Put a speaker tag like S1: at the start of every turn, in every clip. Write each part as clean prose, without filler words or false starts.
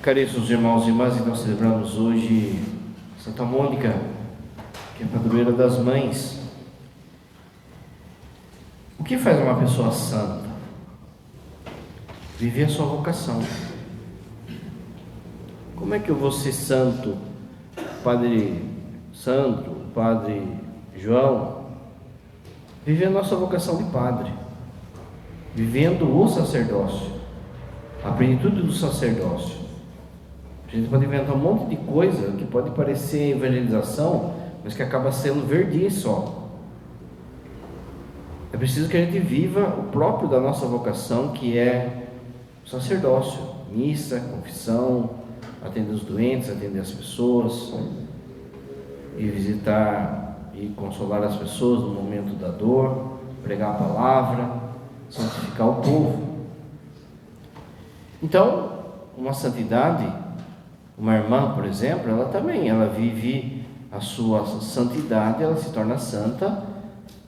S1: Caríssimos irmãos e irmãs, então celebramos hoje Santa Mônica, que é a padroeira das mães. O que faz uma pessoa santa? Viver a sua vocação. Como é que eu vou ser santo? Padre Santo, Padre João, viver a nossa vocação de padre, vivendo o sacerdócio, a plenitude do sacerdócio. A gente pode inventar um monte de coisa que pode parecer evangelização, mas que acaba sendo verdinho só. É preciso que a gente viva o próprio da nossa vocação, que é o sacerdócio, missa, confissão, atender os doentes, atender as pessoas, e visitar e consolar as pessoas no momento da dor, pregar a palavra, santificar o povo. Então, uma santidade, uma irmã, por exemplo, ela vive a sua santidade, ela se torna santa,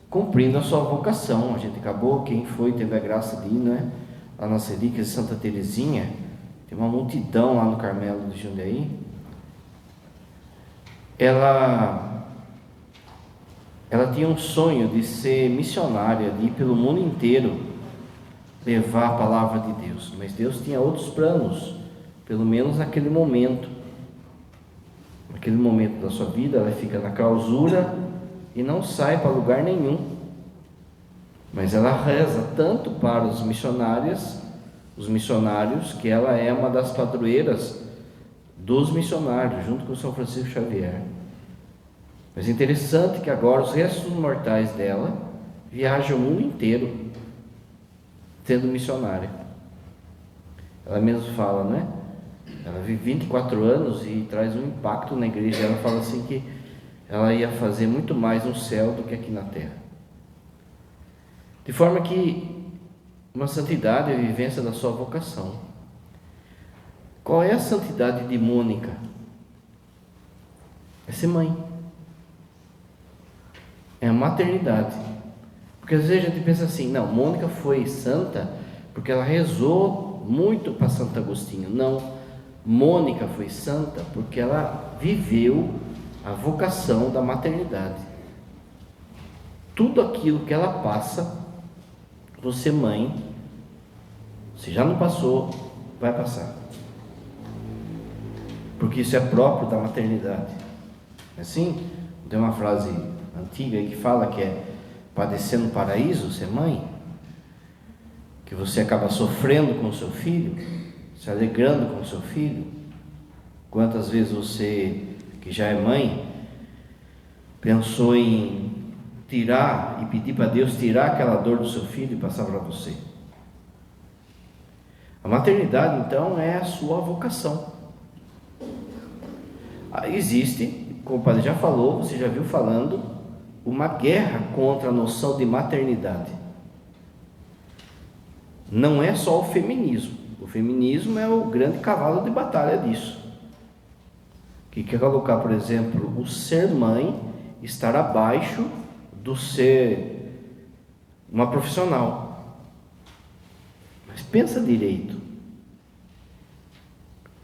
S1: cumprindo a sua vocação. A gente acabou, quem teve a graça de ir, né? Lá nas relíquias de Santa Teresinha, tem uma multidão lá no Carmelo de Jundiaí. Ela tinha um sonho de ser missionária, de ir pelo mundo inteiro, levar a palavra de Deus, mas Deus tinha outros planos, pelo menos naquele momento da sua vida. Ela fica na clausura e não sai para lugar nenhum, mas ela reza tanto para os missionários, que ela é uma das padroeiras dos missionários, junto com São Francisco Xavier. Mas é interessante que agora os restos mortais dela viajam o mundo inteiro, sendo missionária. Ela mesmo fala, né? Ela vive 24 anos e traz um impacto na igreja. Ela fala assim que ela ia fazer muito mais no céu do que aqui na terra. De forma que uma santidade é a vivência da sua vocação. Qual é a santidade de Mônica? É ser mãe. É a maternidade. Porque às vezes a gente pensa assim, não, Mônica foi santa porque ela rezou muito para Santo Agostinho. Não, Mônica foi santa porque ela viveu a vocação da maternidade. Tudo aquilo que ela passa, você mãe, se já não passou, vai passar. Porque isso é próprio da maternidade. Assim, tem uma frase antiga aí que fala que é padecer no paraíso, ser mãe, que você acaba sofrendo com o seu filho, se alegrando com o seu filho. Quantas vezes você, que já é mãe, pensou em tirar e pedir para Deus tirar aquela dor do seu filho e passar para você? A maternidade, então, é a sua vocação. Existe, como o padre já falou, você já viu falando, uma guerra contra a noção de maternidade. Não é só o feminismo. O feminismo é o grande cavalo de batalha disso, que quer colocar, por exemplo, o ser mãe estar abaixo do ser uma profissional. Mas pensa direito.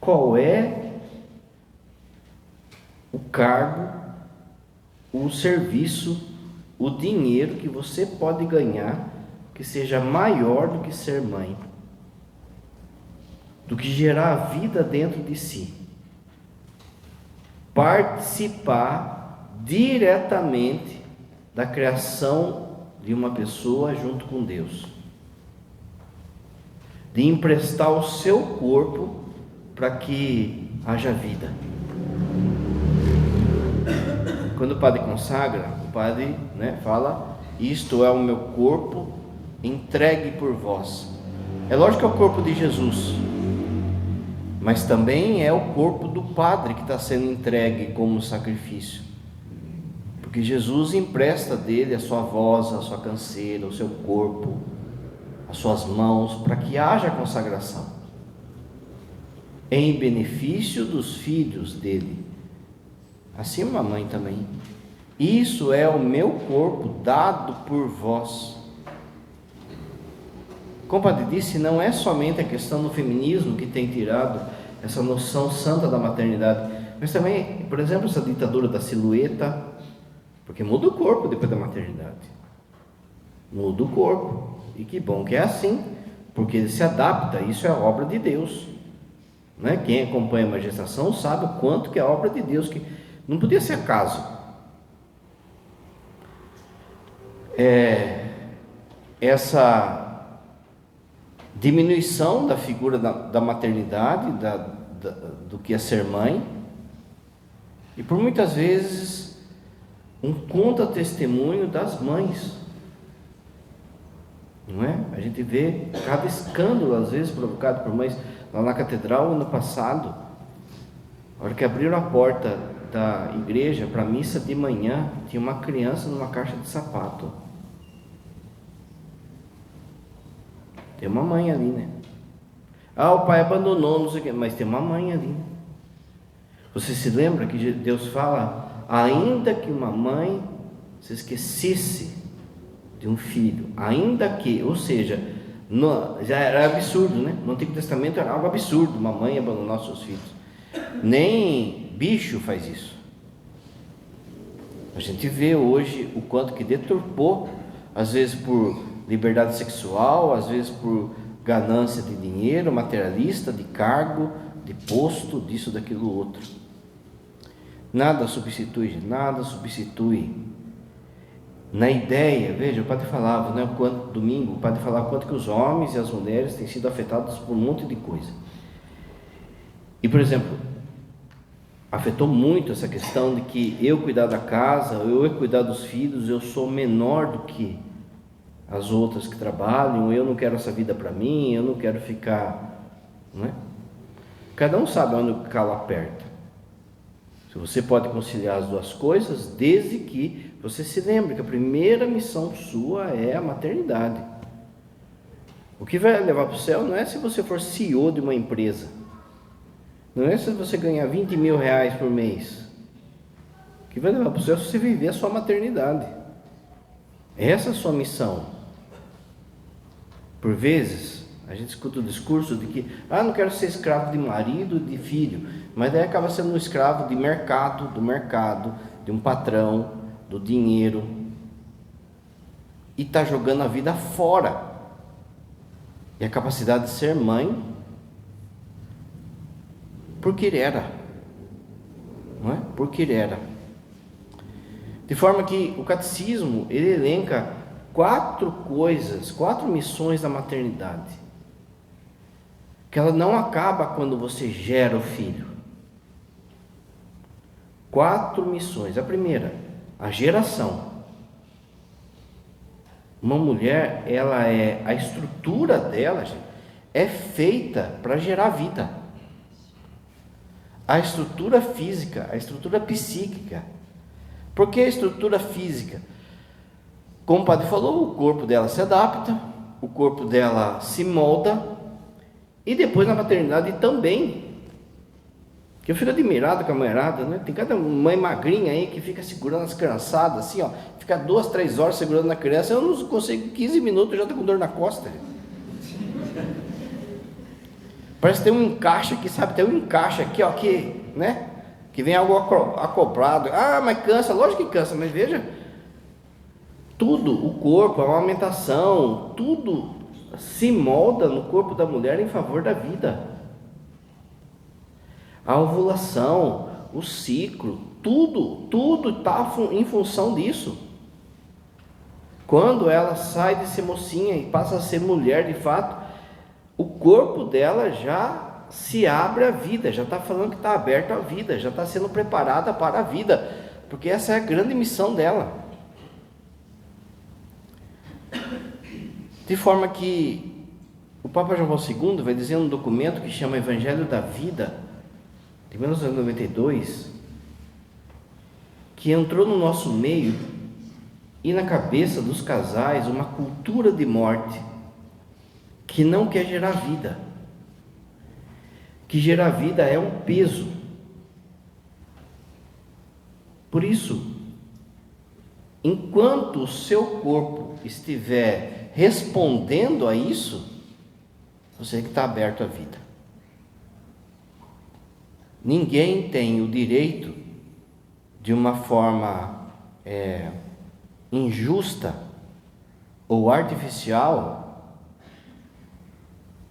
S1: Qual é o cargo, o serviço, o dinheiro que você pode ganhar que seja maior do que ser mãe, do que gerar a vida dentro de si? Participar diretamente da criação de uma pessoa junto com Deus, de emprestar o seu corpo para que haja vida. Quando o padre consagra, o padre, fala: isto é o meu corpo entregue por vós. É lógico que é o corpo de Jesus, mas também é o corpo do padre que está sendo entregue como sacrifício, porque Jesus empresta dele a sua voz, a sua canseira, o seu corpo, as suas mãos, para que haja consagração em benefício dos filhos dele. Assim uma mãe também. Isso é o meu corpo dado por vós. Como o padre disse, não é somente a questão do feminismo que tem tirado essa noção santa da maternidade. Mas também, por exemplo, essa ditadura da silhueta, porque muda o corpo depois da maternidade. Muda o corpo. E que bom que é assim, porque ele se adapta, isso é obra de Deus. Né? Quem acompanha uma gestação sabe o quanto que é obra de Deus, que não podia ser acaso. Essa diminuição da figura da maternidade, do que é ser mãe, e por muitas vezes um contra-testemunho das mães, não é? A gente vê cada escândalo às vezes provocado por mães. Lá na catedral, ano passado, na hora que abriram a porta da igreja para a missa de manhã, tinha uma criança numa caixa de sapato. Tem uma mãe ali, né? O pai abandonou, não sei o quê, mas tem uma mãe ali. Você se lembra que Deus fala, ainda que uma mãe se esquecesse de um filho, ainda que, ou seja, já era absurdo, né? No Antigo Testamento era algo absurdo, uma mãe abandonar seus filhos. Nem bicho faz isso. A gente vê hoje o quanto que deturpou, às vezes por liberdade sexual, às vezes por ganância de dinheiro, materialista, de cargo, de posto, disso, daquilo, outro. Nada substitui. Na ideia, veja, o padre falava, né, domingo, o padre falava quanto que os homens e as mulheres têm sido afetados por um monte de coisa. E, por exemplo, afetou muito essa questão de que eu cuidar da casa, eu cuidar dos filhos, eu sou menor do que as outras que trabalham, eu não quero essa vida para mim, eu não quero ficar, não é? Cada um sabe onde o calo aperta. Se você pode conciliar as duas coisas, desde que você se lembre que a primeira missão sua é a maternidade. O que vai levar para o céu não é se você for CEO de uma empresa, não é se você ganhar 20 mil reais por mês. O que vai levar para o céu é se você viver a sua maternidade. Essa é a sua missão. Por vezes a gente escuta o discurso de que não quero ser escravo de marido, de filho, mas daí acaba sendo um escravo de mercado, do mercado, de um patrão, do dinheiro, e está jogando a vida fora. E a capacidade de ser mãe, porque era, não é? Porque era. De forma que o catecismo, ele elenca 4 missões da maternidade, que ela não acaba quando você gera o filho. 4 missões. A primeira, a geração. Uma mulher, a estrutura dela, gente, é feita para gerar vida. A estrutura física, a estrutura psíquica. Por que a estrutura física? Como o padre falou, o corpo dela se adapta, o corpo dela se molda, e depois na maternidade também. Que eu fico admirado com a mulherada, né? Tem cada mãe magrinha aí que fica segurando as criançadas, assim, ó, fica 2, 3 horas segurando na criança. Eu não consigo, 15 minutos, já estou com dor na costa. Parece que tem um encaixe aqui, sabe? Tem um encaixe aqui, ó, que, né? Que vem algo acoplado. Mas cansa, lógico que cansa, mas veja, tudo, o corpo, a amamentação, tudo se molda no corpo da mulher em favor da vida. A ovulação, o ciclo, tudo está em função disso. Quando ela sai de ser mocinha e passa a ser mulher de fato, o corpo dela já se abre à vida, já está falando que está aberto à vida, já está sendo preparada para a vida, porque essa é a grande missão dela. De forma que o Papa João Paulo II vai dizer num documento que chama Evangelho da Vida, de 1992, que entrou no nosso meio e na cabeça dos casais uma cultura de morte que não quer gerar vida, que gerar vida é um peso. Por isso, enquanto o seu corpo estiver respondendo a isso, você que está aberto à vida. Ninguém tem o direito, de uma forma injusta ou artificial,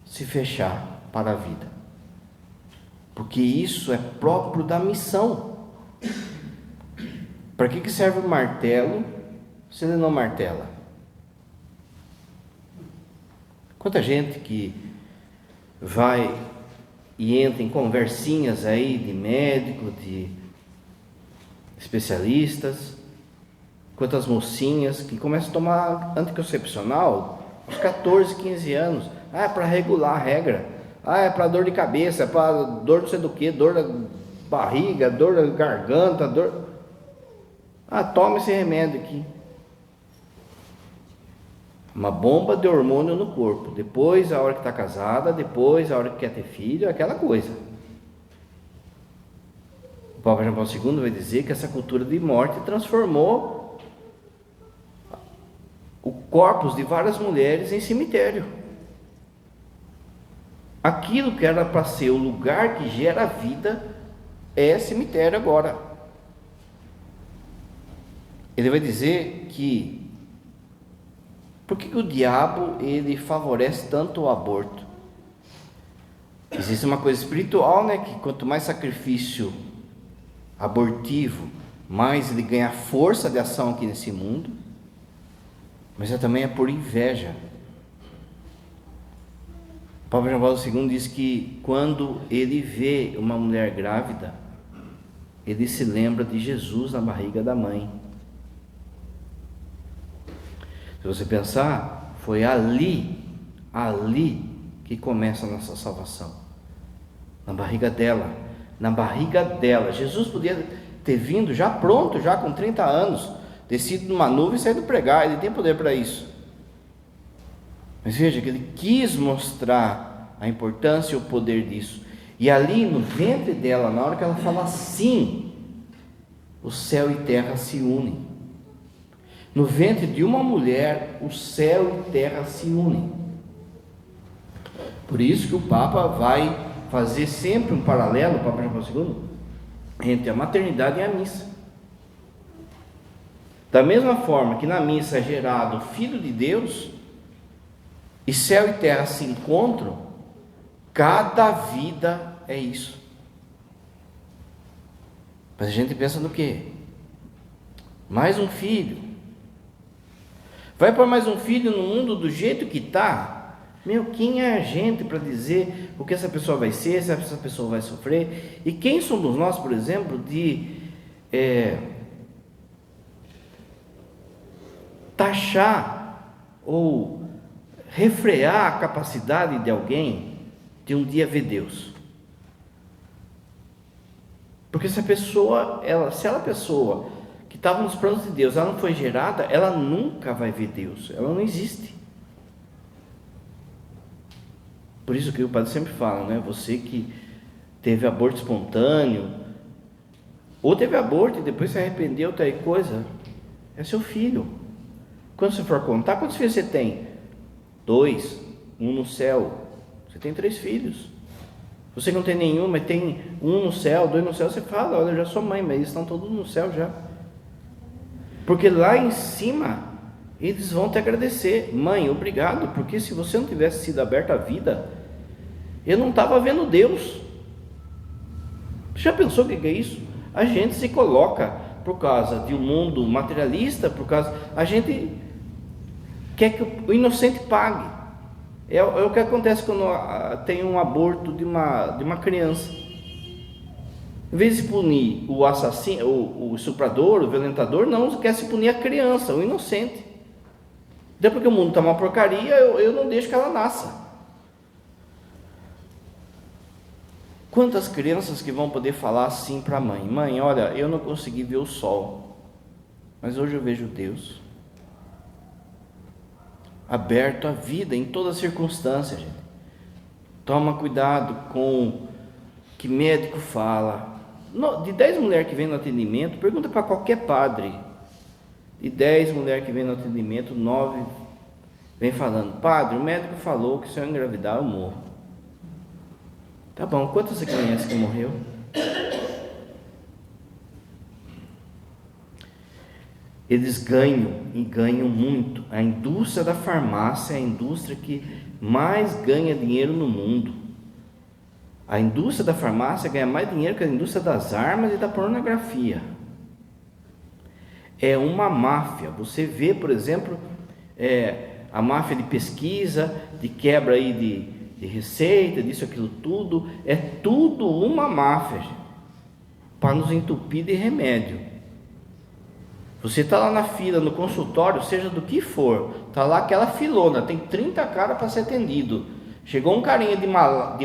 S1: se fechar para a vida, porque isso é próprio da missão. Para que serve o martelo se ele não martela? Quanta gente que vai e entra em conversinhas aí de médico, de especialistas, quantas mocinhas que começam a tomar anticoncepcional aos 14, 15 anos. É para regular a regra. É para dor de cabeça, é para dor não sei do que, dor da barriga, dor da garganta, dor... toma esse remédio aqui. Uma bomba de hormônio no corpo. Depois, a hora que está casada, depois, a hora que quer ter filho, aquela coisa. O Papa João Paulo II vai dizer que essa cultura de morte transformou o corpos de várias mulheres em cemitério. Aquilo que era para ser o lugar que gera vida é cemitério agora. Ele vai dizer que por que o diabo ele favorece tanto o aborto? Existe uma coisa espiritual, né? Que quanto mais sacrifício abortivo, mais ele ganha força de ação aqui nesse mundo. Mas também é por inveja. O Papa João Paulo II diz que quando ele vê uma mulher grávida, ele se lembra de Jesus na barriga da mãe. Se você pensar, foi ali que começa a nossa salvação. Na barriga dela. Jesus podia ter vindo já pronto, já com 30 anos, descido numa nuvem e saído pregar. Ele tem poder para isso. Mas veja que ele quis mostrar a importância e o poder disso. E ali no ventre dela, na hora que ela fala sim, o céu e terra se unem. No ventre de uma mulher, o céu e terra se unem. Por isso que o Papa vai fazer sempre um paralelo, o Papa João Paulo II, entre a maternidade e a missa. Da mesma forma que na missa é gerado o Filho de Deus, e céu e terra se encontram, cada vida é isso. Mas a gente pensa no quê? Mais um filho. Vai pôr mais um filho no mundo do jeito que está? Quem é a gente para dizer o que essa pessoa vai ser, se essa pessoa vai sofrer? E quem somos nós, por exemplo, de taxar ou refrear a capacidade de alguém de um dia ver Deus? Porque se a pessoa que estava nos planos de Deus, ela não foi gerada, ela nunca vai ver Deus, ela não existe. Por isso que o padre sempre fala, né? Você que teve aborto espontâneo, ou teve aborto e depois se arrependeu, tal coisa, é seu filho. Quando você for contar, quantos filhos você tem? 2, um no céu. Você tem 3 filhos. Você não tem nenhum, mas tem um no céu, 2 no céu, você fala, olha, eu já sou mãe, mas eles estão todos no céu já. Porque lá em cima, eles vão te agradecer. Mãe, obrigado, porque se você não tivesse sido aberta à vida, eu não estava vendo Deus. Já pensou o que é isso? A gente se coloca por causa de um mundo materialista, a gente quer que o inocente pague. É o que acontece quando tem um aborto de uma criança. Em vez de punir o assassino, o estuprador, o violentador, não, quer se punir a criança, o inocente. Depois que o mundo está uma porcaria, eu não deixo que ela nasça. Quantas crianças que vão poder falar assim para a mãe: mãe, olha, eu não consegui ver o sol, mas hoje eu vejo Deus. Aberto à vida em toda circunstância, gente. Toma cuidado com o que médico fala. De 10 mulheres que vêm no atendimento, pergunta para qualquer padre. De 10 mulheres que vêm no atendimento, 9 vem falando: padre, o médico falou que se eu engravidar eu morro. Tá bom, quantas você conhece que morreu? Eles ganham e ganham muito. A indústria da farmácia é a indústria que mais ganha dinheiro no mundo. A indústria da farmácia ganha mais dinheiro que a indústria das armas e da pornografia. É uma máfia. Você vê, por exemplo, a máfia de pesquisa, de quebra aí de receita, disso, aquilo tudo. É tudo uma máfia, gente, para nos entupir de remédio. Você está lá na fila, no consultório, seja do que for, está lá aquela filona, tem 30 caras para ser atendido. Chegou um carinha de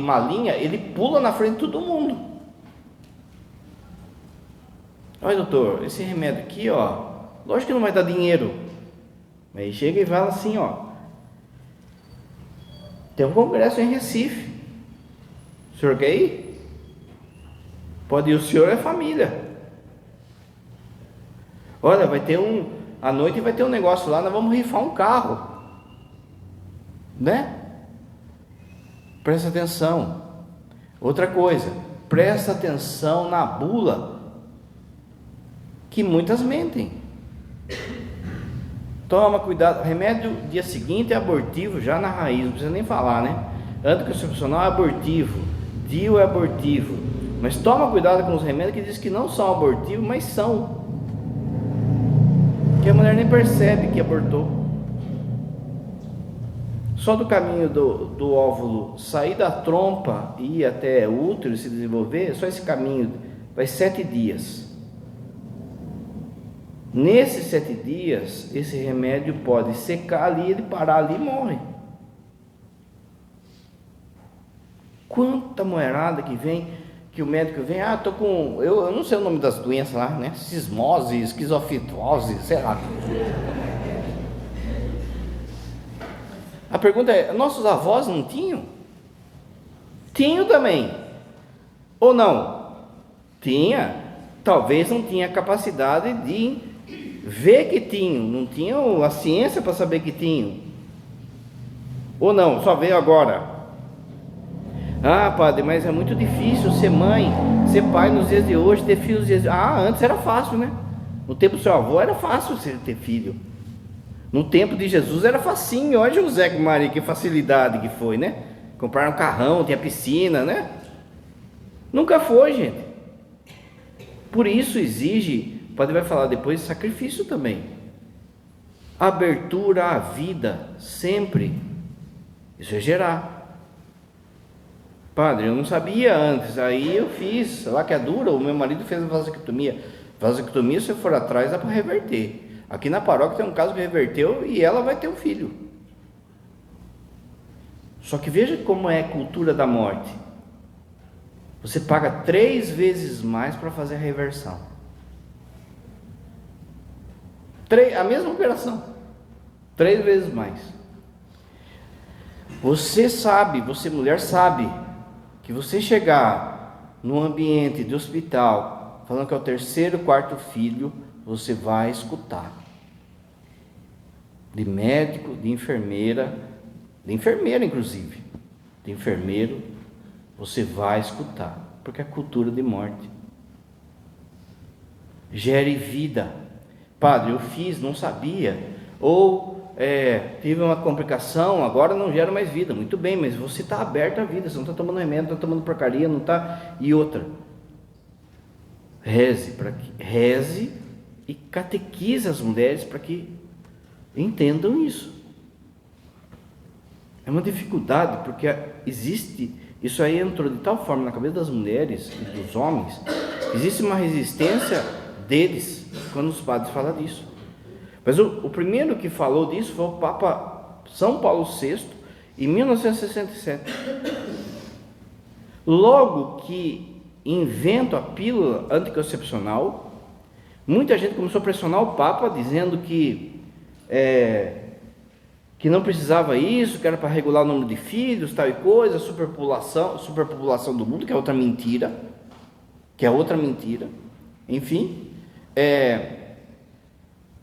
S1: malinha, ele pula na frente de todo mundo. Olha, doutor, esse remédio aqui, ó, lógico que não vai dar dinheiro. Aí chega e fala assim, ó, tem um congresso em Recife, o senhor quer ir? Pode ir, o senhor é família. Olha, à noite vai ter um negócio lá, nós vamos rifar um carro, né? Presta atenção. Outra coisa, presta atenção na bula, que muitas mentem. Toma cuidado, remédio dia seguinte é abortivo, já na raiz, não precisa nem falar, né? Anticoncepcional é abortivo, DIU é abortivo, mas toma cuidado com os remédios que diz que não são abortivos, mas são. Que a mulher nem percebe que abortou. Só do caminho do óvulo sair da trompa e ir até o útero se desenvolver, só esse caminho vai 7 dias. Nesses 7 dias, esse remédio pode secar ali, ele parar ali e morre. Quanta mulherada que vem, que o médico vem, tô com, eu não sei o nome das doenças lá, né? Cismose, esquizofitose, sei lá. A pergunta é, nossos avós não tinham? Tinham também. Ou não? Tinha. Talvez não tinha a capacidade de ver que tinham, não tinham a ciência para saber que tinham. Ou não, só veio agora. Ah, padre, mas é muito difícil ser mãe, ser pai nos dias de hoje, ter filhos nos dias de hoje. Antes era fácil, né? No tempo do seu avô era fácil você ter filho. No tempo de Jesus era facinho. Olha José com Maria, que facilidade que foi, né? Compraram um carrão, tinha piscina, né? Nunca foi, gente. Por isso exige, o padre vai falar depois, sacrifício também. Abertura à vida, sempre. Isso é gerar. Padre, eu não sabia antes, aí eu fiz, sei lá que é dura, o meu marido fez a vasectomia. Vasectomia, se for atrás, dá para reverter. Aqui na paróquia tem um caso que reverteu e ela vai ter um filho. Só que veja como é a cultura da morte. Você paga 3 vezes mais para fazer a reversão. A mesma operação, 3 vezes mais. Você sabe, você mulher sabe, que você chegar num ambiente de hospital, falando que é o 3º, 4º filho, você vai escutar. De médico, de enfermeira inclusive, de enfermeiro, você vai escutar, porque é cultura de morte. Gere vida. Padre, eu fiz, não sabia, ou tive uma complicação, agora não gera mais vida. Muito bem, mas você está aberto à vida, você não está tomando remédio, não está tomando porcaria, não está. E outra, reze e catequize as mulheres para que entendam isso. É uma dificuldade, porque existe, isso aí entrou de tal forma na cabeça das mulheres e dos homens, existe uma resistência deles quando os padres falam disso. Mas o primeiro que falou disso foi o Papa São Paulo VI, em 1967. Logo que invento a pílula anticoncepcional, muita gente começou a pressionar o Papa, dizendo que não precisava isso, que era para regular o número de filhos, tal e coisa, superpopulação do mundo, que é outra mentira, enfim,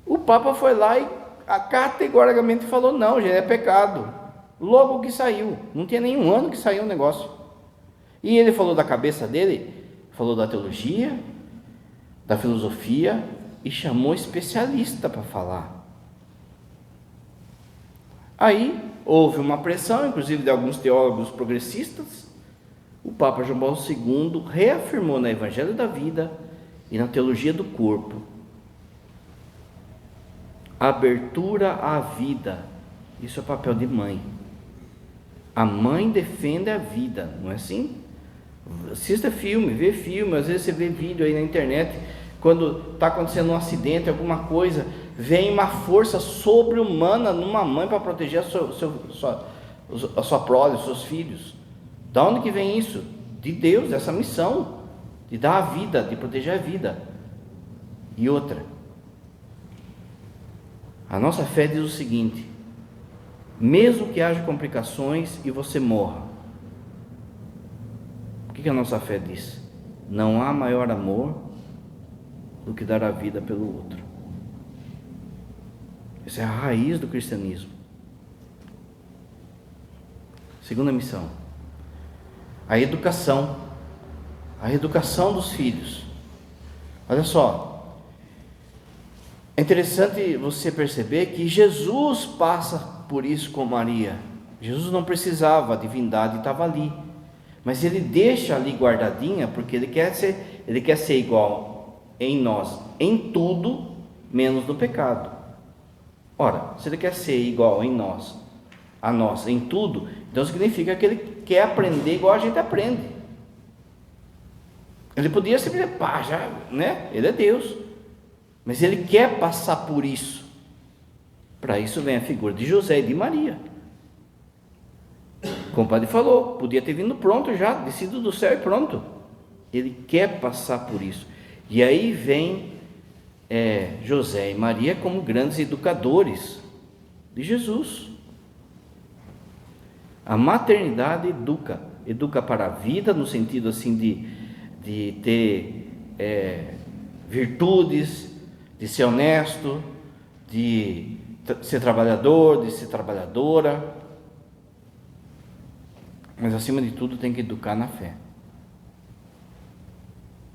S1: o Papa foi lá e categoricamente falou, não, gente, é pecado, logo que saiu, não tinha nenhum ano que saiu o negócio, e ele falou da cabeça dele, falou da teologia, da filosofia e chamou especialista para falar. Aí houve uma pressão, inclusive de alguns teólogos progressistas. O Papa João Paulo II reafirmou no Evangelho da Vida e na teologia do corpo a abertura à vida. Isso é papel de mãe. A mãe defende a vida, não é assim? Assista filme, vê filme, às vezes você vê vídeo aí na internet, quando está acontecendo um acidente, alguma coisa, vem uma força sobre-humana numa mãe para proteger a sua prole, os seus filhos. Da onde que vem isso? De Deus, dessa missão, de dar a vida, de proteger a vida. E outra, a nossa fé diz o seguinte: mesmo que haja complicações e você morra, o que a nossa fé diz? Não há maior amor do que dar a vida pelo outro. Essa é a raiz do cristianismo. Segunda missão, a educação dos filhos. Olha só, é interessante você perceber que Jesus passa por isso com Maria. Jesus não precisava, a divindade estava ali, mas ele deixa ali guardadinha, porque ele quer ser igual em nós, em tudo, menos no pecado. Ora, se ele quer ser igual em nós, a nós, em tudo, então significa que ele quer aprender igual a gente aprende. Ele podia simplesmente, né? Ele é Deus, mas ele quer passar por isso. Para isso vem a figura de José e de Maria. Como o padre falou, podia ter vindo pronto já, descido do céu e pronto. Ele quer passar por isso. E aí vem José e Maria como grandes educadores de Jesus. A maternidade educa para a vida, no sentido assim de ter virtudes, de ser honesto, de ser trabalhador, de ser trabalhadora, mas acima de tudo tem que educar na fé.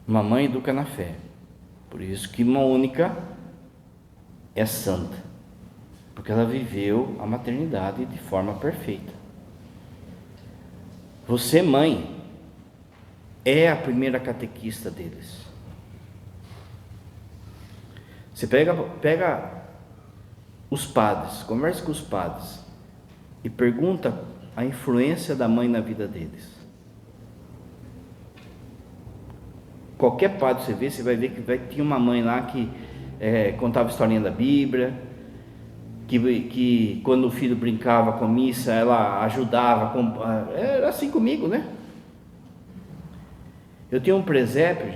S1: Uma mãe educa na fé, por isso que Mônica é santa, porque ela viveu a maternidade de forma perfeita. Você, mãe, é a primeira catequista deles. Você pega os padres, converse com os padres e pergunta a influência da mãe na vida deles. Qualquer padre você vai ver que tinha uma mãe lá que contava historinha da Bíblia, que quando o filho brincava com a missa, ela ajudava, era assim comigo, né? Eu tinha um presépio,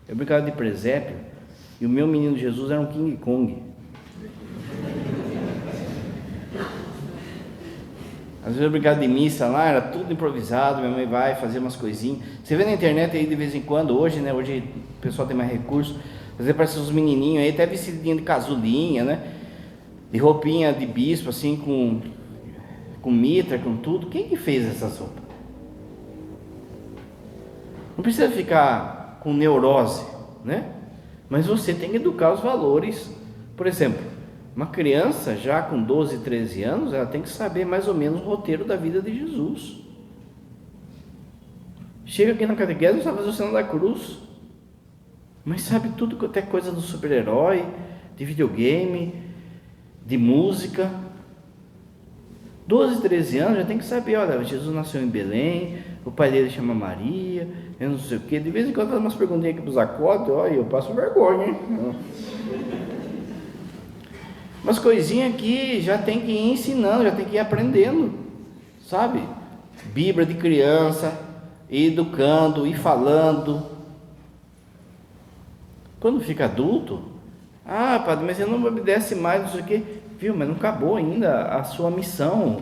S1: eu brincava de presépio, e o meu menino Jesus era um King Kong. Às vezes eu brincava de missa lá, era tudo improvisado, minha mãe vai fazer umas coisinhas. Você vê na internet aí de vez em quando, hoje, né? Hoje o pessoal tem mais recursos. Às vezes aparecem uns menininhos aí, até vestidinho de casulinha, né? De roupinha de bispo, assim, com mitra, com tudo. Quem que fez essas roupas? Não precisa ficar com neurose, né? Mas você tem que educar os valores. Por exemplo, uma criança já com 12, 13 anos, ela tem que saber mais ou menos o roteiro da vida de Jesus. Chega aqui na catequese, não sabe fazer o sinal da cruz, mas sabe tudo quanto é coisa do super-herói, de videogame, de música. 12, 13 anos já tem que saber, olha, Jesus nasceu em Belém, o pai dele chama Maria, eu não sei o que. De vez em quando faz umas perguntinhas aqui para os acólitos, olha, eu passo vergonha, hein? Umas coisinhas que já tem que ir ensinando, já tem que ir aprendendo, sabe? Bíblia de criança, ir educando, ir falando. Quando fica adulto, padre, mas eu não me obedece mais, não sei o quê. Viu, mas não acabou ainda a sua missão.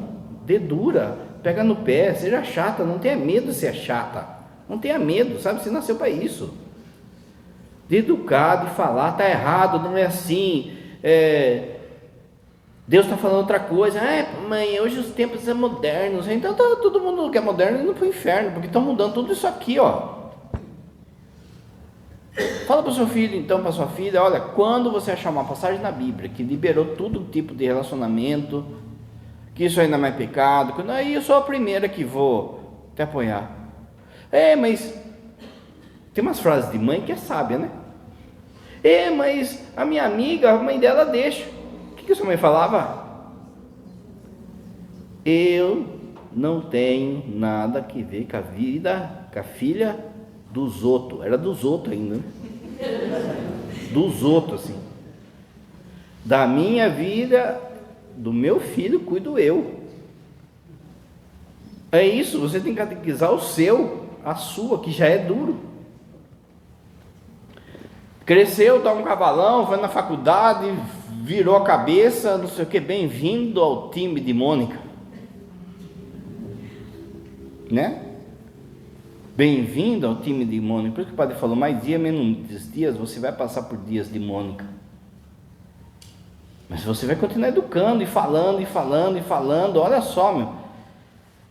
S1: Dê dura, pega no pé, seja chata, não tenha medo de ser chata. Não tenha medo, sabe? Você nasceu para isso. De educar, de falar, tá errado, não é assim. Deus está falando outra coisa. Mãe, hoje os tempos são modernos. Então todo mundo que é moderno indo para o inferno, porque estão mudando tudo isso aqui, ó. Fala para o seu filho, então, para sua filha, olha, quando você achar uma passagem na Bíblia que liberou todo tipo de relacionamento, que isso aí não é mais pecado, aí eu sou a primeira que vou te apoiar. Mas tem umas frases de mãe que é sábia, né? Mas a minha amiga, a mãe dela deixa. O que a sua mãe falava? Eu não tenho nada que ver com a vida, com a filha dos outros. Era dos outros ainda, né? Dos outros, assim. Da minha vida, do meu filho, cuido eu. É isso, você tem que catequizar o seu, a sua, que já é duro. Cresceu, dá um cavalão, foi na faculdade, virou a cabeça, não sei o que, bem-vindo ao time de Mônica. Né? Bem-vindo ao time de Mônica. Por isso que o padre falou, mais dia, menos dias, você vai passar por dias de Mônica. Mas você vai continuar educando e falando, e falando, e falando. Olha só, meu.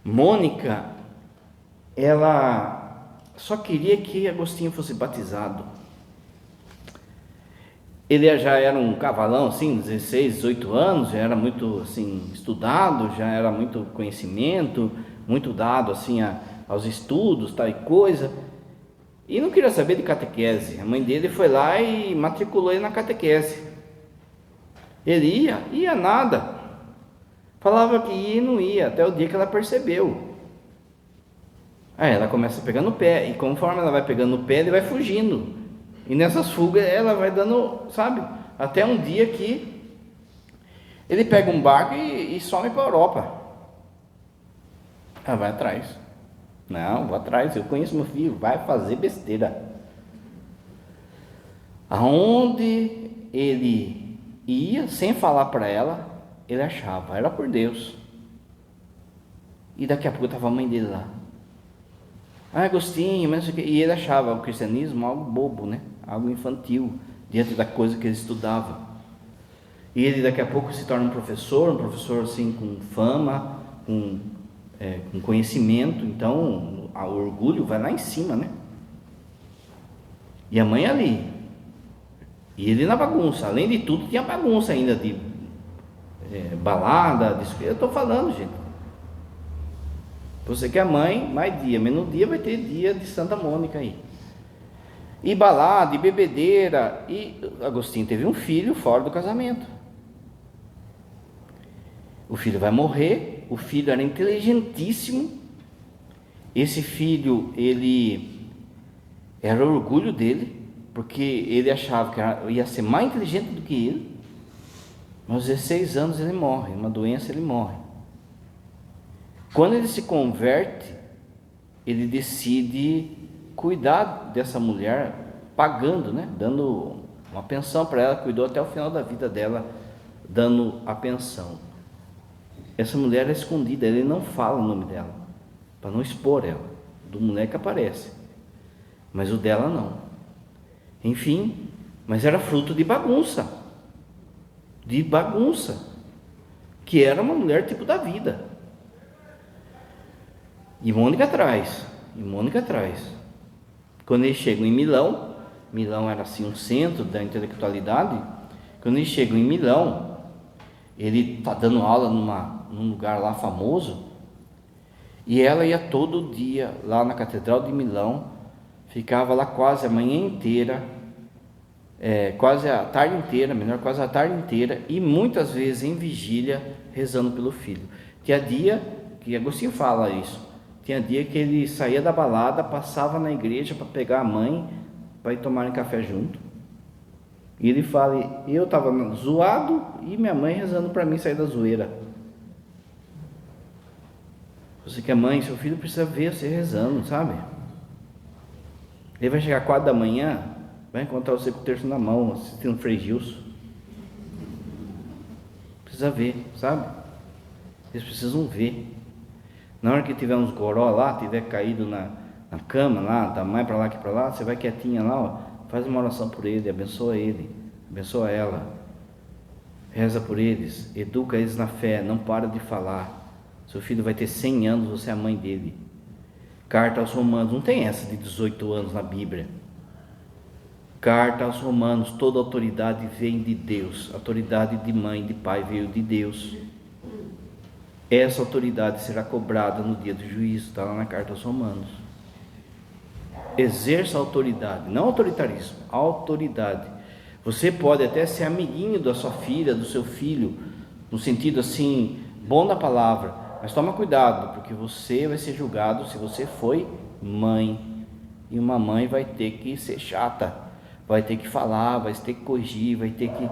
S1: Mônica, ela só queria que Agostinho fosse batizado. Ele já era um cavalão, assim, 16, 18 anos, já era muito, assim, estudado, já era muito conhecimento, muito dado, assim, aos estudos, tal e coisa, e não queria saber de catequese. A mãe dele foi lá e matriculou ele na catequese. Ele ia nada, falava que ia e não ia, até o dia que ela percebeu. Aí ela começa a pegar no pé, e conforme ela vai pegando no pé, ele vai fugindo, e nessas fugas ela vai dando, sabe, até um dia que ele pega um barco e some para a Europa. Ela vai atrás. Não, vou atrás, eu conheço meu filho, vai fazer besteira. Aonde ele ia, sem falar para ela, ele achava, era por Deus. E daqui a pouco estava a mãe dele lá. Agostinho, mas não sei o quê. E ele achava o cristianismo algo bobo, né? Algo infantil, diante da coisa que ele estudava. E ele daqui a pouco se torna um professor assim com fama, com conhecimento. Então o orgulho vai lá em cima, né? E a mãe ali, e ele na bagunça. Além de tudo, tinha bagunça ainda de balada, eu estou falando, gente. Você que é mãe, mais dia, menos dia, vai ter dia de Santa Mônica aí. E balada, e bebedeira. E Agostinho teve um filho fora do casamento. O filho vai morrer. O filho era inteligentíssimo. Esse filho, ele era o orgulho dele, porque ele achava que ia ser mais inteligente do que ele. Mas aos 16 anos ele morre, uma doença ele morre. Quando ele se converte, ele decide cuidar dessa mulher, pagando, né? Dando uma pensão para ela, cuidou até o final da vida dela, dando a pensão. Essa mulher é escondida, ele não fala o nome dela, para não expor ela. Do moleque aparece, mas o dela não. Enfim, mas era fruto de bagunça, que era uma mulher tipo da vida. E Mônica atrás. Quando eles chegam em Milão era assim um centro da intelectualidade. Quando eles chegam em Milão, ele está dando aula num lugar lá famoso, e ela ia todo dia lá na Catedral de Milão, ficava lá quase a manhã inteira, quase a tarde inteira, e muitas vezes em vigília, rezando pelo filho. Tinha dia, que Agostinho fala isso, tinha dia que ele saía da balada, passava na igreja para pegar a mãe, para ir tomarem café junto. E ele fala, eu estava zoado e minha mãe rezando para mim sair da zoeira. Você que é mãe, seu filho precisa ver você rezando, sabe? Ele vai chegar às 4 da manhã, vai encontrar você com o terço na mão, assistindo Frei Gilson. Precisa ver, sabe? Eles precisam ver. Na hora que tiver uns goró lá, tiver caído na cama lá, tá mais para lá que para lá, você vai quietinha lá, ó, faz uma oração por ele, abençoa ela, reza por eles, educa eles na fé, não para de falar. Seu filho vai ter 100 anos, você é a mãe dele. Carta aos Romanos, não tem essa de 18 anos na Bíblia. Carta aos Romanos, toda autoridade vem de Deus, a autoridade de mãe, de pai veio de Deus. Essa autoridade será cobrada no dia do juízo, está lá na carta aos Romanos. Exerça a autoridade, não autoritarismo, autoridade. Você pode até ser amiguinho da sua filha, do seu filho, no sentido assim, bom da palavra, mas toma cuidado, porque você vai ser julgado se você foi mãe, e uma mãe vai ter que ser chata, vai ter que falar, vai ter que corrigir, vai ter que...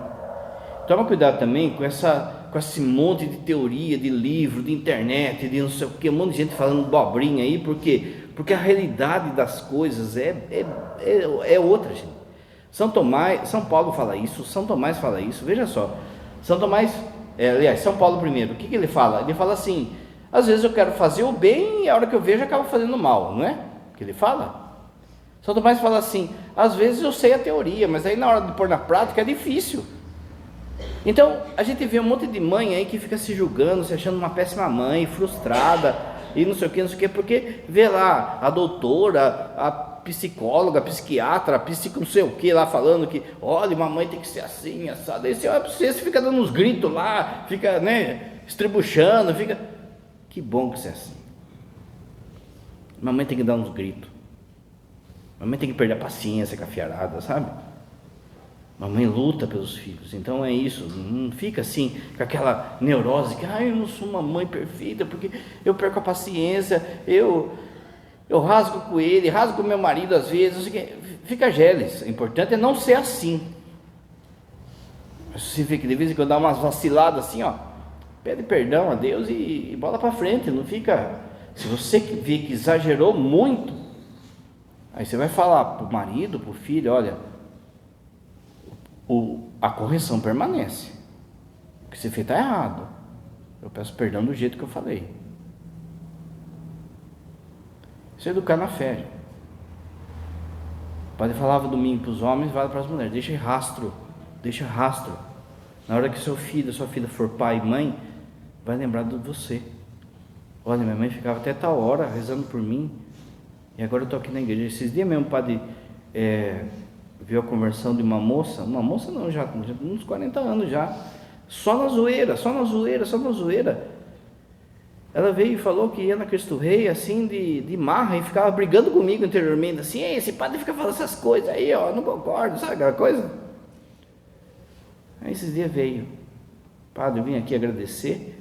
S1: Toma cuidado também com esse monte de teoria, de livro, de internet, de não sei o que, um monte de gente falando bobrinha aí, porque a realidade das coisas é outra, gente. São Paulo fala isso, São Tomás fala isso, veja só, São Paulo primeiro, o que ele fala? Ele fala assim, às vezes eu quero fazer o bem e a hora que eu vejo eu acabo fazendo mal, não é? O que ele fala? São Tomás fala assim, às vezes eu sei a teoria, mas aí na hora de pôr na prática é difícil. Então, a gente vê um monte de mãe aí que fica se julgando, se achando uma péssima mãe, frustrada, e não sei o que, porque vê lá a doutora, a psicóloga, a psiquiatra, não sei o que lá falando que, olha, uma mãe tem que ser assim, assada, aí você olha pra você fica dando uns gritos lá, fica, estrebuchando, fica... Que bom que você é assim. Mamãe tem que dar uns gritos. Mamãe tem que perder a paciência com a fiarada, sabe? Mamãe luta pelos filhos, então é isso, não fica assim, com aquela neurose, que eu não sou uma mãe perfeita, porque eu perco a paciência, eu rasgo com ele, rasgo com meu marido às vezes, fica geles, o importante é não ser assim. Você vê que de vez em quando dá umas vaciladas assim, pede perdão a Deus e bola para frente, não fica, se você vê que exagerou muito, aí você vai falar para o marido, para o filho, olha, a correção permanece, o que você fez está errado, eu peço perdão do jeito que eu falei. Isso é educar na fé. O padre falava domingo para os homens, vale para as mulheres, deixa rastro, na hora que seu filho, sua filha for pai e mãe, vai lembrar de você. Olha, minha mãe ficava até tal hora rezando por mim, e agora eu estou aqui na igreja. Esses dias mesmo o padre viu a conversão de uma moça não, já uns 40 anos já, só na zoeira, ela veio e falou que ia na Cristo Rei, assim, de marra, e ficava brigando comigo interiormente, assim, esse padre fica falando essas coisas aí, eu não concordo, sabe aquela coisa? Aí esses dias veio, padre, eu vim aqui agradecer,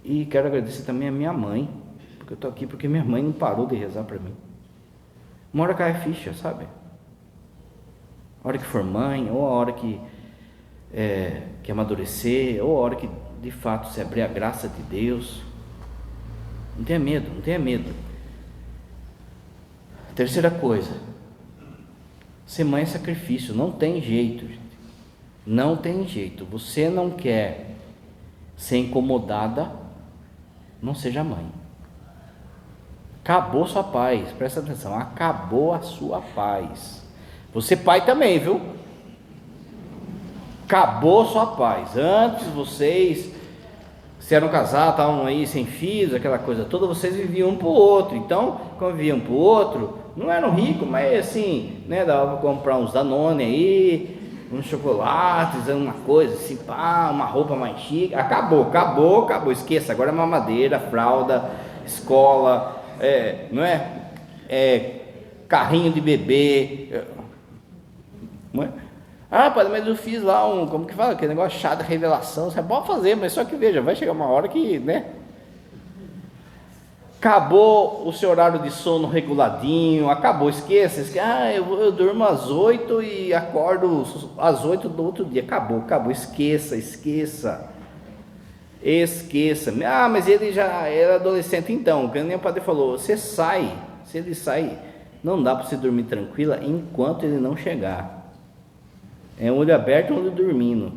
S1: e quero agradecer também a minha mãe, porque eu estou aqui porque minha mãe não parou de rezar para mim. Uma hora cai a ficha, sabe? A hora que for mãe, ou a hora que amadurecer, ou a hora que de fato se abrir a graça de Deus. Não tenha medo. Terceira coisa, ser mãe é sacrifício, não tem jeito, gente. Não tem jeito. Você não quer ser incomodada, não seja mãe. Acabou sua paz, presta atenção, acabou a sua paz. Você pai também, viu? Acabou sua paz. Antes vocês, se eram casados, estavam aí sem filhos, aquela coisa toda, vocês viviam um para o outro. Então, quando viviam um para o outro, não eram ricos, mas assim, dava para comprar uns Danone aí, uns chocolates, uma coisa assim, uma roupa mais chique. Acabou, esqueça, agora é mamadeira, fralda, escola, não é? Carrinho de bebê, não é? Padre, mas eu fiz lá como que fala, aquele negócio chato, revelação, você pode fazer, mas só que veja, vai chegar uma hora que, acabou o seu horário de sono reguladinho, acabou, esqueça, eu durmo às 8 e acordo às 8 do outro dia, acabou, esqueça, mas ele já era adolescente então, que nem o padre falou, se ele sai, não dá para você dormir tranquila enquanto ele não chegar. É um olho aberto, um olho dormindo.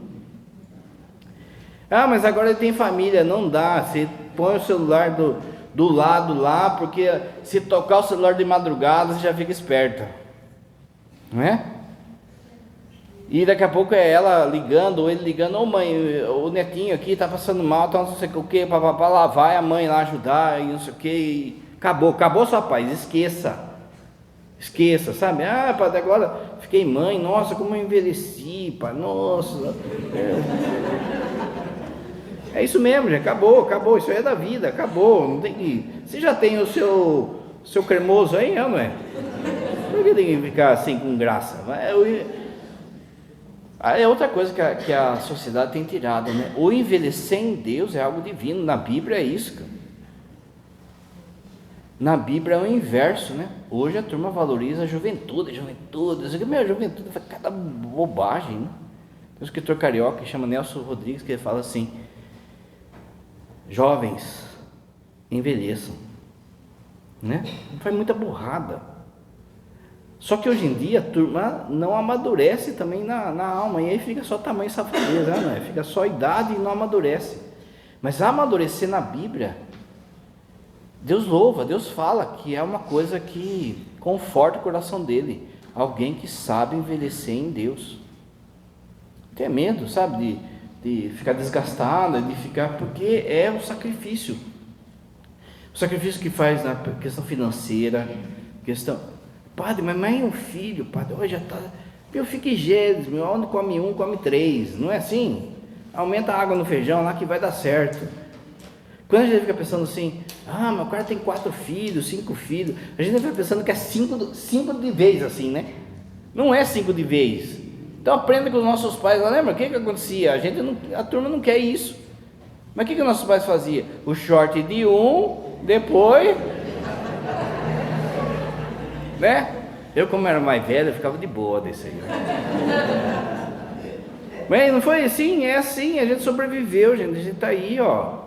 S1: Mas agora ele tem família, não dá. Você põe o celular do lado lá, porque se tocar o celular de madrugada, você já fica esperta, não é? E daqui a pouco é ela ligando, ou ele ligando, mãe, o netinho aqui tá passando mal, tá não sei o que, papapá, lá vai a mãe lá ajudar, e não sei o que, acabou sua paz, esqueça. Esqueça, sabe? Ah, padre, agora fiquei mãe, nossa, como eu envelheci, pai, nossa. É isso mesmo, já acabou, isso aí é da vida, acabou, não tem que... Você já tem o seu cremoso aí, não é? Por que tem que ficar assim com graça? É outra coisa que a sociedade tem tirado, né? O envelhecer em Deus é algo divino, na Bíblia é isso, cara. Na Bíblia é o inverso, né? Hoje a turma valoriza a juventude, minha juventude foi cada bobagem, né? Tem um escritor carioca que chama Nelson Rodrigues, que ele fala assim: jovens, envelheçam, né? Faz muita burrada. Só que hoje em dia a turma não amadurece também na alma, e aí fica só tamanho safadeza, né? Fica só idade e não amadurece. Mas amadurecer na Bíblia, Deus louva, Deus fala que é uma coisa que conforta o coração dele, alguém que sabe envelhecer em Deus. Tem medo, sabe, de ficar desgastada, de ficar, porque é um sacrifício. O sacrifício que faz na questão financeira, padre, mas mãe, um filho, padre, hoje já está, meu, fique gêmeos, meu, onde come um, come três, não é assim? Aumenta a água no feijão lá que vai dar certo. Quando a gente fica pensando assim, meu cara tem 4 filhos, 5 filhos, a gente fica pensando que é 5 de vez assim, né? Não é 5 de vez. Então aprenda com os nossos pais, lembra o que acontecia? A turma não quer isso. Mas o que nossos pais faziam? O short de um, depois, né? Eu, como era mais velho, eu ficava de boa desse aí. Mas não foi assim, é assim, a gente sobreviveu, gente, a gente tá aí, ó.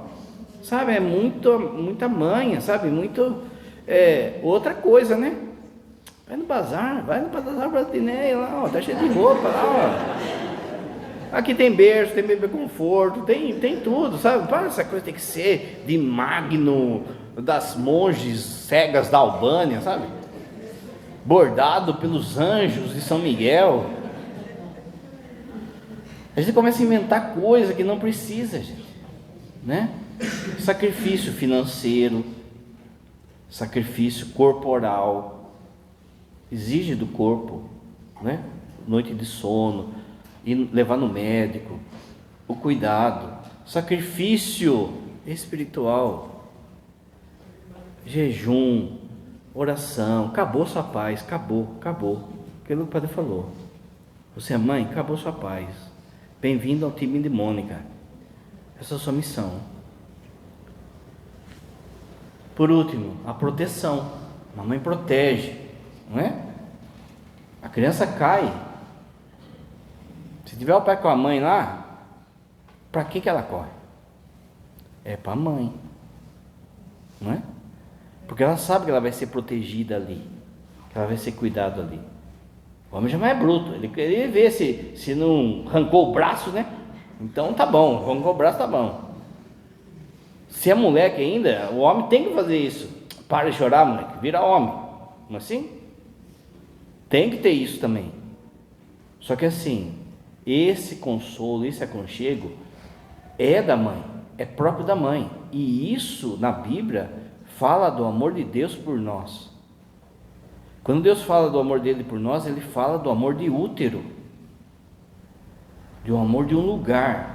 S1: Sabe, é muita manha, sabe, outra coisa, né? Vai no bazar brasileiro lá, ó, tá cheio de roupa lá, ó. Aqui tem berço, tem bebê conforto, tem tudo, sabe? Para, essa coisa tem que ser de Magno, das monges cegas da Albânia, sabe? Bordado pelos anjos de São Miguel. A gente começa a inventar coisa que não precisa, gente, né? Sacrifício financeiro, sacrifício corporal, exige do corpo, né? Noite de sono, ir levar no médico, o cuidado, sacrifício espiritual, jejum, oração. Acabou sua paz, acabou. Aquilo que o padre falou. Você é mãe, acabou sua paz. Bem-vindo ao time de Mônica. Essa é a sua missão. Por último, a proteção. A mãe protege, não é? A criança cai. Se tiver o pai com a mãe lá, para que ela corre? É para a mãe, não é? Porque ela sabe que ela vai ser protegida ali, que ela vai ser cuidada ali. O homem já não é bruto, ele vê se não arrancou o braço, né? Então tá bom, arrancou o braço, tá bom. Se é moleque ainda, o homem tem que fazer isso. Para de chorar, moleque, vira homem. Não é assim? Tem que ter isso também. Só que assim, esse consolo, esse aconchego é da mãe, é próprio da mãe. E isso na Bíblia fala do amor de Deus por nós. Quando Deus fala do amor dele por nós, ele fala do amor de útero, do amor de um lugar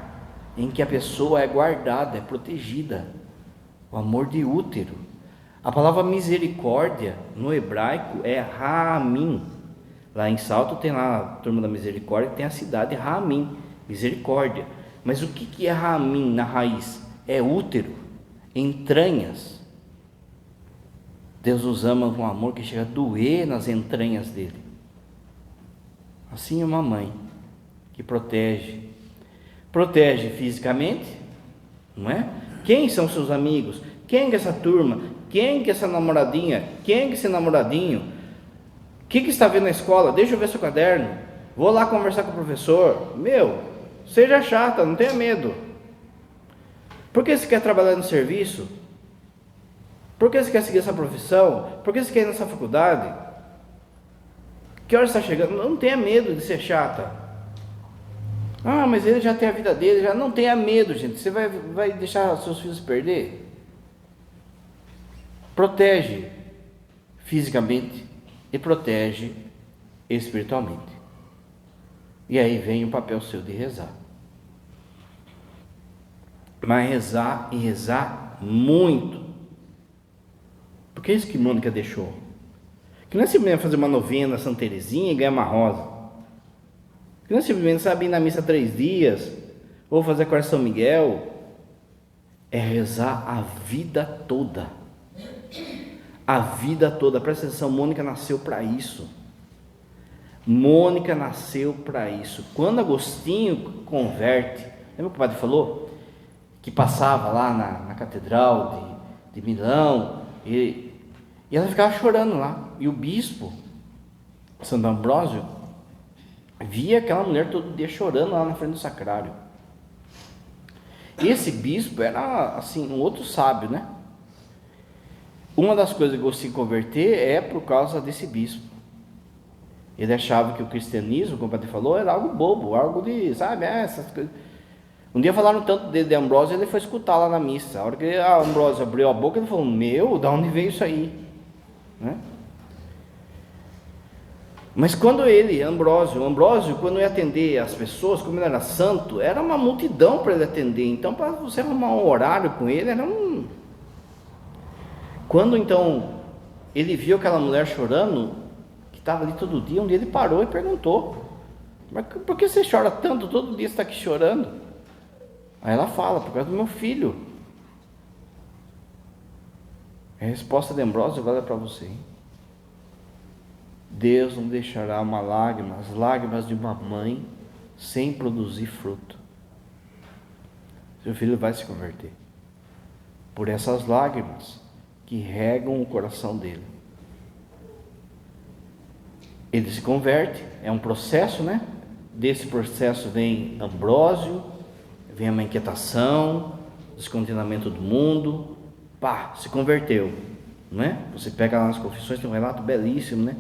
S1: em que a pessoa é guardada, é protegida. O amor de útero. A palavra misericórdia no hebraico é Raamim. Lá em Salto tem lá a turma da misericórdia, tem a cidade Raamim, misericórdia. Mas o que é Raamim na raiz? É útero, entranhas. Deus nos ama com um amor que chega a doer nas entranhas dele. Assim é uma mãe que protege fisicamente, não é? Quem são seus amigos? Quem é essa turma? Quem é essa namoradinha? Quem é esse namoradinho? O que está vendo na escola? Deixa eu ver seu caderno. Vou lá conversar com o professor. Seja chata, não tenha medo. Por que você quer trabalhar no serviço? Por que você quer seguir essa profissão? Por que você quer ir nessa faculdade? Que hora você está chegando? Não tenha medo de ser chata. Mas ele já tem a vida dele, já não tenha medo, gente. Você vai deixar seus filhos perder? Protege fisicamente, e protege espiritualmente. E aí vem o papel seu de rezar. Mas rezar e rezar muito. Porque é isso que Mônica deixou. Que não é simplesmente fazer uma novena Santa Teresinha e ganhar uma rosa. Que não é simplesmente saber ir na missa 3 dias, ou fazer a São Miguel. É rezar a vida toda. A vida toda. Presta atenção, Mônica nasceu para isso. Mônica nasceu para isso. Quando Agostinho converte, lembra o que o padre falou? Que passava lá na catedral de Milão, e ela ficava chorando lá. E o bispo, Santo Ambrósio, via aquela mulher todo dia chorando lá na frente do sacrário. Esse bispo era assim, um outro sábio, né? Uma das coisas que eu consegui converter é por causa desse bispo. Ele achava que o cristianismo, como o padre falou, era algo bobo, algo de, sabe, essas coisas. Um dia falaram tanto de Ambrósio, ele foi escutar lá na missa. A hora que Ambrósio abriu a boca, ele falou: meu, da onde veio isso aí? Né? Mas quando Ambrósio, quando ia atender as pessoas, como ele era santo, era uma multidão para ele atender. Então, para você arrumar um horário com ele, era um... Quando então ele viu aquela mulher chorando, que estava ali todo dia, um dia ele parou e perguntou: mas por que você chora tanto? Todo dia você está aqui chorando. Aí ela fala: por causa do meu filho. A resposta de Ambrósio vale para você, hein? Deus não deixará uma lágrima, as lágrimas de uma mãe, sem produzir fruto. Seu filho vai se converter por essas lágrimas que regam o coração dele. Ele se converte, é um processo, né? Desse processo vem Ambrósio, vem uma inquietação, descontentamento do mundo, se converteu, né? Você pega lá nas confissões, tem um relato belíssimo, né?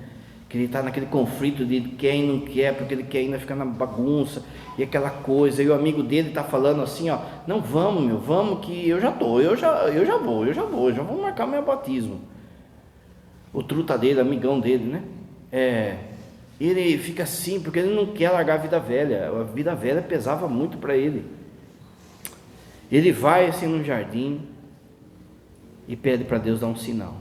S1: Que ele está naquele conflito de quer e não quer, porque ele quer ainda ficar na bagunça, e aquela coisa, e o amigo dele está falando assim, ó: não, vamos que eu já vou marcar meu batismo. O truta dele, amigão dele, né? Ele fica assim, porque ele não quer largar a vida velha pesava muito para ele. Ele vai assim no jardim e pede para Deus dar um sinal.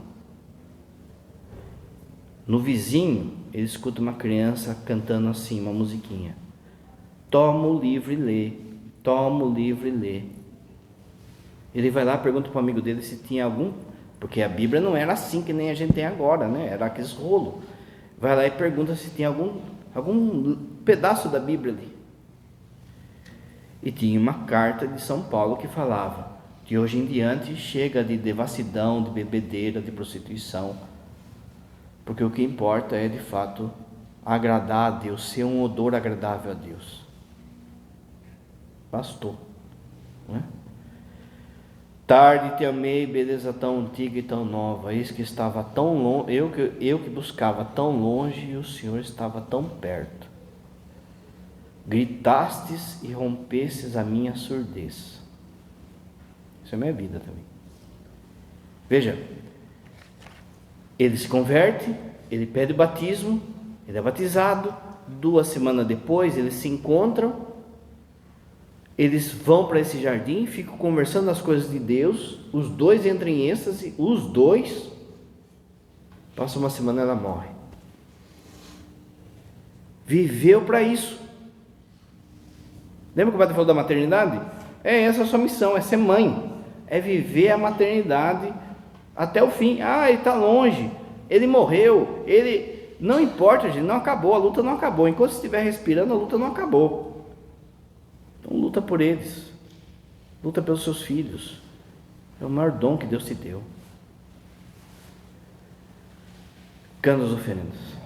S1: No vizinho, ele escuta uma criança cantando assim, uma musiquinha: toma o livro e lê, toma o livro e lê. Ele vai lá, pergunta para o amigo dele se tinha algum, porque a Bíblia não era assim que nem a gente tem agora, né? Era aqueles rolos. Vai lá e pergunta se tinha algum pedaço da Bíblia ali. E tinha uma carta de São Paulo que falava que hoje em diante chega de devassidão, de bebedeira, de prostituição, porque o que importa é de fato agradar a Deus, ser um odor agradável a Deus. Bastou, não é? Tarde te amei, beleza tão antiga e tão nova, eis que estava tão longe, eu que buscava tão longe, e o Senhor estava tão perto. Gritastes e rompestes a minha surdez. Isso é minha vida também. Veja, ele se converte, ele pede o batismo, ele é batizado, 2 semanas depois eles se encontram, eles vão para esse jardim, ficam conversando as coisas de Deus, os dois entram em êxtase, passa 1 semana, ela morre. Viveu para isso. Lembra que o padre falou da maternidade? Essa é a sua missão, é ser mãe, é viver a maternidade até o fim. Ele está longe, ele morreu, não importa, gente, não acabou, a luta não acabou. Enquanto estiver respirando, a luta não acabou. Então luta por eles, luta pelos seus filhos, é o maior dom que Deus te deu. Cantos oferendas.